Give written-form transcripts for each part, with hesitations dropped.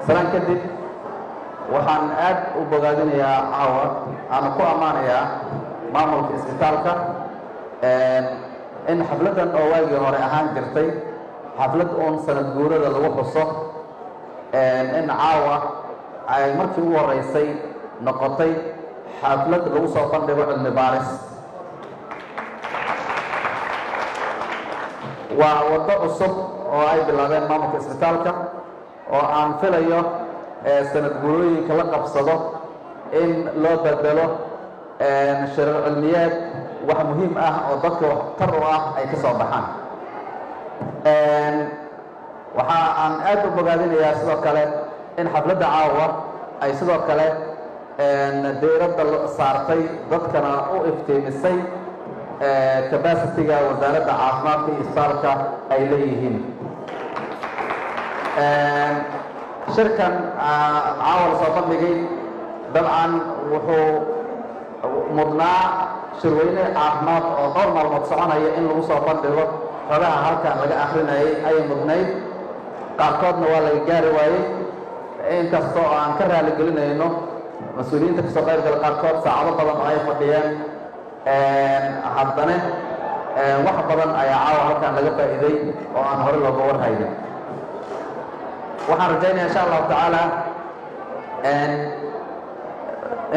salaan kadib waxaan aad u bogaadinayaa caawa ama ku ammaanayaa maamulka isbitaalka in xafladan oo waagii hore ahaan jirtay xaflad uun sanad guurada lagu xuso in caawa ay markii ugu horeysay noqotay xaflad lagu soo bandhigo cilmi baaris waa waddo cusub oo ay bilaabeen maamulka isbitaalka oo aan filayo sanad guurooyinka la qabsado in loo bedelo shirar cilmiyeed wax muhiim ah oo dadka waxtar u ah ay ka soo baxaan waxa aan aad u bogaadinayaa sidoo kale in xafladda caawa ay sidoo kale diiradda saartay dadkana u iftiimisay capacity-ga wasaaradda caafimaadka iyo isbitaalka ay leeyihiin shirkan caawa la soo bandhigay dabcan wuxuu mudnaa shirweyne caafimaad oo dhowr maalmood soconaya in lagu soo bandhigo xogaha halkan laga akrinayay ayay mudnayd qaarkoodna waa laga gaari waayey inkastoo aan ka raaligelinayno mas-uuliyiinta kasoo qaybgala qaarkood saacado badan oo ay fadhiyeen haddana wax badan ayaa caawa halkan laga faa'iiday oo aan hore looga warhaynin waxaan rajaynaya insha allahu tacaala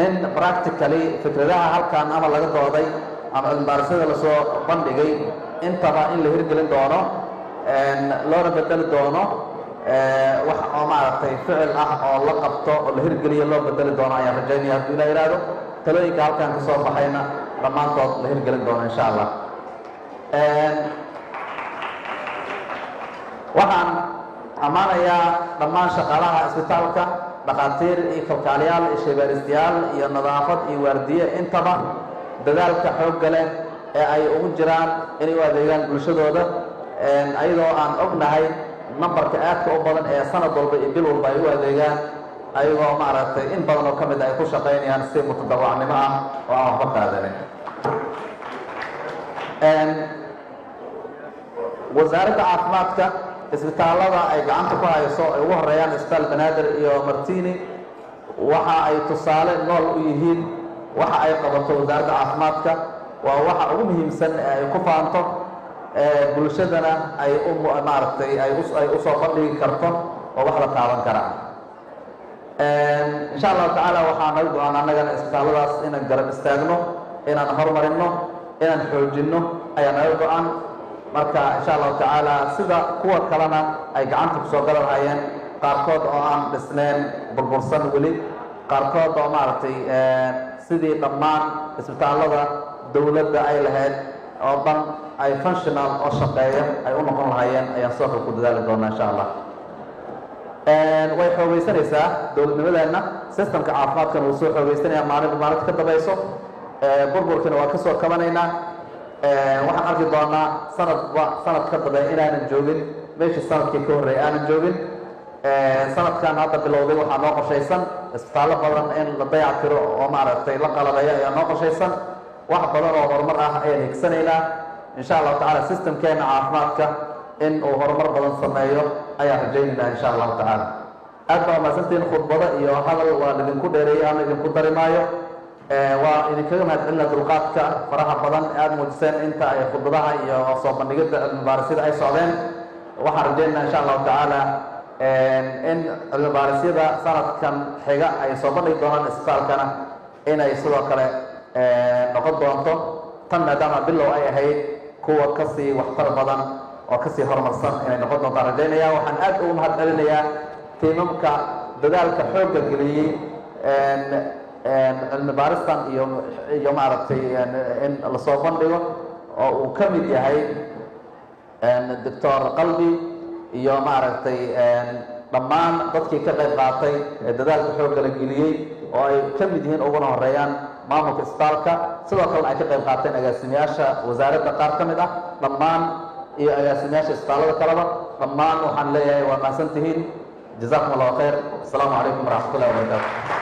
in practically fikradaha halkan ama laga dooday ama cilmibaarisada lasoo bandhigay intaba in la hirgelin doono loona bedeli doono wax oo maaragtay ficil ah oo la qabto oo la hirgeliyo loo bedeli doono ayaan rajaynaya hadduu ilaa yidhaahdo talooyinka halkan ka soo baxayna dhammaantood la hirgelin doono insha allah waxaan ammaanayaa dhammaan shaqaalaha isbitaalka dhakhaatiir iyo kalkaaliyaal iyo shaybaaristayaal iyo nadaafad iyo waardiye intaba dadaalka xoogga leh ee ay ugu jiraan inay u adeegaan bulshadooda ayadoo aan ognahay nambarka aadka u badan ee sanad walba iyo bil walba ay u adeegaan ayagoo maaragtay in badan oo ka mid ay ku shaqaynayaan si mutadawacnimo ah oo aan waxba qaadanin wasaaradda caafimaadka isbitaallada ay gacanta ku hayso ay ugu horeeyaan isbitaal banaadir iyo martini waxa ay tusaale nool u yihiin waxa ay qabato wasaaradda caafimaadka waa waxa ugu muhiimsan ee ay ku faanto bulshadana ay maaragtay ay usoo bandhigi karto oo wax la taaban kara insha allahu tacaala waxaa naga go-aan annagana isbitaalladaas inaan garab istaagno inaan horumarino inaan xoojinno ayaa naga go-an marka insha allahu tacaala sida kuwa kalena ay gacanta kusoo galanhayeen qaarkood oo aan dhisneen burbursan weli qaarkood oo maaragtay sidii dhammaan isbitaallada dowladda ay lahayd oo dhan ay functional oo shaqeeya ay u noqon lahaayeen ayaan sidoo kale ku dadaali doonaa insha allah way xoogeysanaysaa dowladnimadeenna systemka caafimaadkana wuu soo xoogeysanayaa maalinba maalinta ka dambayso burburkina waa ka soo kabanaynaa waxaan arki doonaa sanadba sanad ka dambe inaanan joogin meeshii sanadkii ka horreeyay aanan joogin sanadkan hadda bilowday waxaa noo qorshaysan isbitaallo badan in la dayactiro oo maaragtay la qalabeeyo ayaa noo qorshaysan wax badan oo horumar ah ayaan higsanaynaa insha allahu tacaala systemkeena caafimaadka in uu horumar badan sameeyo ayaan rajaynaynaa insha allahu tacaala aad baa umahadsantihiin khudbado iyo hadal waa idinku dheereeyay aan idinku dari maayo waa idinkaga mahadcelina dulqaadka faraha badan aada muujiseen inta ay khudbadaha iyo soo bandhigidda cilmibaarisada ay socdeen waxaan rajaynaynaa insha allahu tacaala in cilmibaarisada sanadkan xiga ay soo bandhigi doonaan isbitaalkana inay sidoo kale noqon doonto tan maadaama bilow ay ahayd kuwa kasii waxtar badan oo kasii horumarsan inay noqon doontaan rajaynaya waxaan aad ugu mahad celinayaa tiimamka dadaalka xoogga geliyey cilmi baaristan iyo maaragtay in lasoo bandhigo oo uu ka mid yahay doctor qalbi iyo maaragtay dhammaan dadkii ka qayb qaatay ee dadaalka xoogga la geliyey oo ay ka mid yihiin uguna horeeyaan maamulka isbitaalka sidoo kalena ay ka qayb qaateen agaasimayaasha wasaaradda qaar ka mid ah dhammaan iyo agaasimayaasha isbitaallada kaleba dhammaan waxaan leeyahay waa mahadsantihiin jazakum allahu khayr asalaamu calaykum waraxmat ullahi wabarakaatu